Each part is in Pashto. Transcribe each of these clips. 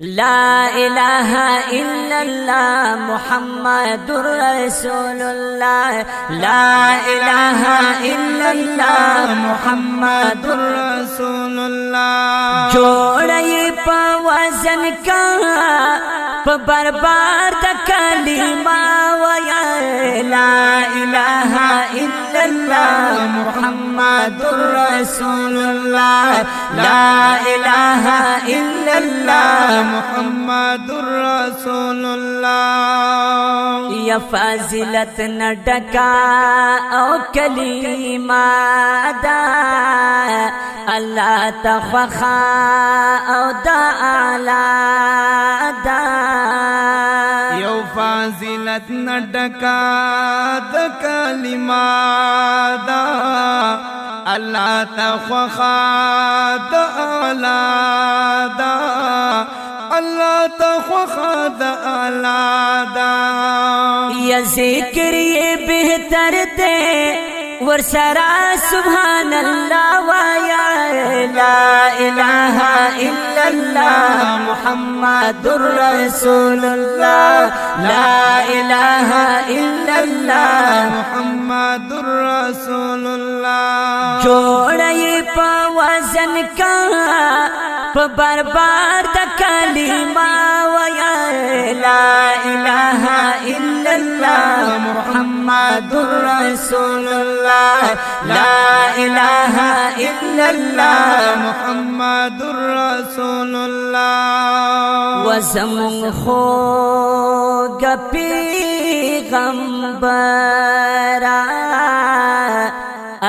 لا إله إلا الله محمد رسول الله لا إله إلا الله محمد رسول الله جوڑی پا وزن کا پا بربار دا کلمہ ویا لا إله إلا الله محمد رسول الله لا إله إلا الله محمد رسول الله یا فضیلت نڈکا او کلمہ دا اللہ تخوخا او دا اعلی دا یو فضیلت نڈکا دا کلمہ دا اللہ تخوخا دا اعلی دا اللہ تخوخا دا اعلی دا یا ذکر یہ بہتر دے ورسرا سبحان اللہ ویا لا الہ الا اللہ محمد رسول اللہ لا الہ الا اللہ محمد رسول اللہ جوڑی پا وزن کا پا بربار دا کلمہ ویا لا الہ الا اللہ محمد رسول اللہ لا الہ الا اللہ محمد رسول اللہ وزمون خوگ پیغمبرا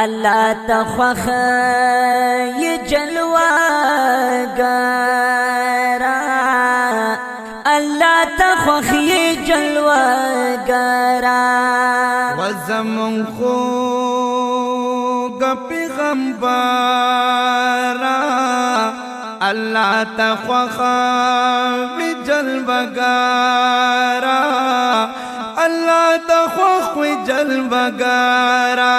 اللہ تخوخ یہ جلوہ گرا اللہ تخوخ یہ جلوہ گرا وزمون خوگ پیغمبرا اللہ تخوخ یہ جلوہ گرا اللہ تخوخ جلوہ گرا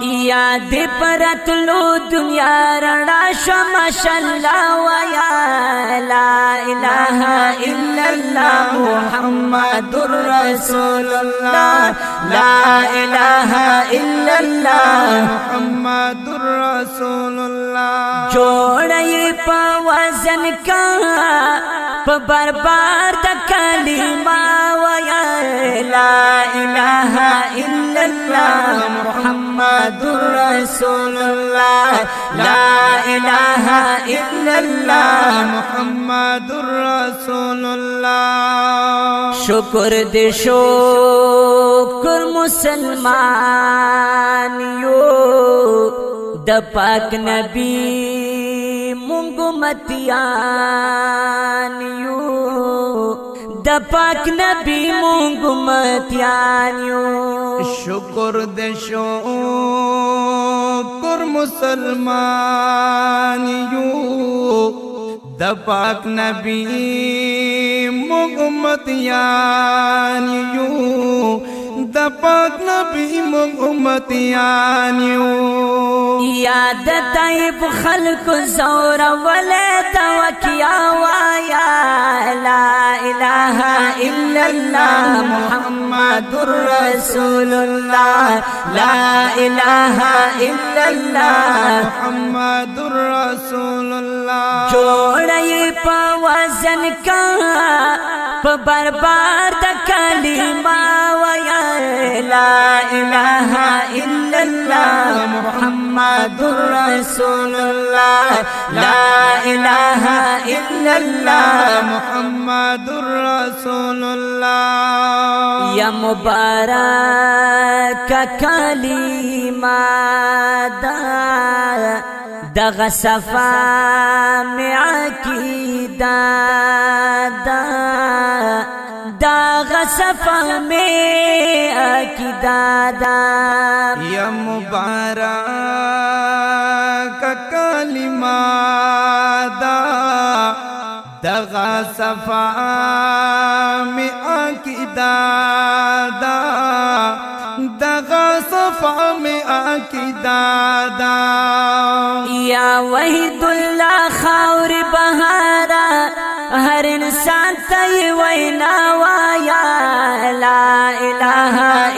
یاد پرت لو دنیا رڑا شمشاللہ ویا لا الہ الا اللہ محمد رسول اللہ لا الہ الا اللہ محمد رسول اللہ جوڑی پا وزن کا پا بربار دا کلمہ ویا لا الہ الا اللہ محمد رسول اللہ لا الہ الا اللہ محمد رسول اللہ شکر دے شکر مسلمان یو دا پاک نبی مونگو متیان یو دا پاک نبی مونگو متیان یو شکر دے شکر مسلمان یو دا پاک نبی مونگو متیان یو دا پاک نبی مونگو متیان یو یاد طیب خلق زور ولد وکیا وایا لا الہ الا اللہ محمد رسول اللہ لا الہ الا اللہ محمد رسول اللہ جوڑی پا وزن کا پا بربار دا کلمہ ویا لا الہ الا اللہ محمد رسول اللہ لا الہ الا اللہ محمد رسول اللہ یا مبارک کلمہ دا دغ صفا میں عقیدہ دا دغ صفا میں عقیدہ دا یا مبارک کلمہ دا دغ صفا میں عقیدہ دا دغ صفا میں عقیدہ دا یا وحید اللہ خاور بہارا هر انسان ته وینا وایا لا اله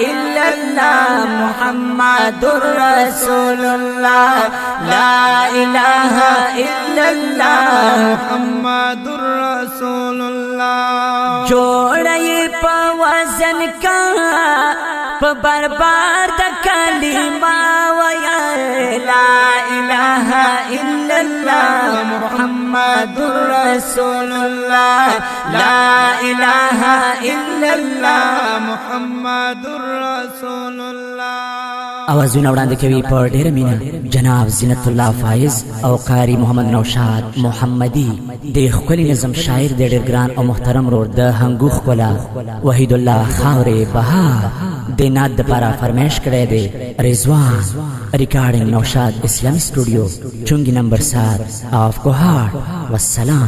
الا الله محمد رسول الله لا اله الا الله محمد رسول الله جوړی په وزن کا په برباد کلمه ویا لا اله الا الله محمد رسول الله لا اله الا الله محمد رسول الله اوازونه وړاندې کوي په ډېره مینه جناب زینت الله فایز او قاری محمد نوشاد محمدي د ښکلي نظم شاعر د ډېر ګران او محترم رور د هنګو ښکلا وحید الله خاورې بهار د ناد دپاره فرمایش کړی دی رضوان ریکارډینګ نوشاد اسلامي سټوډیو چونګي نمبر 7 آف کوهاټ والسلام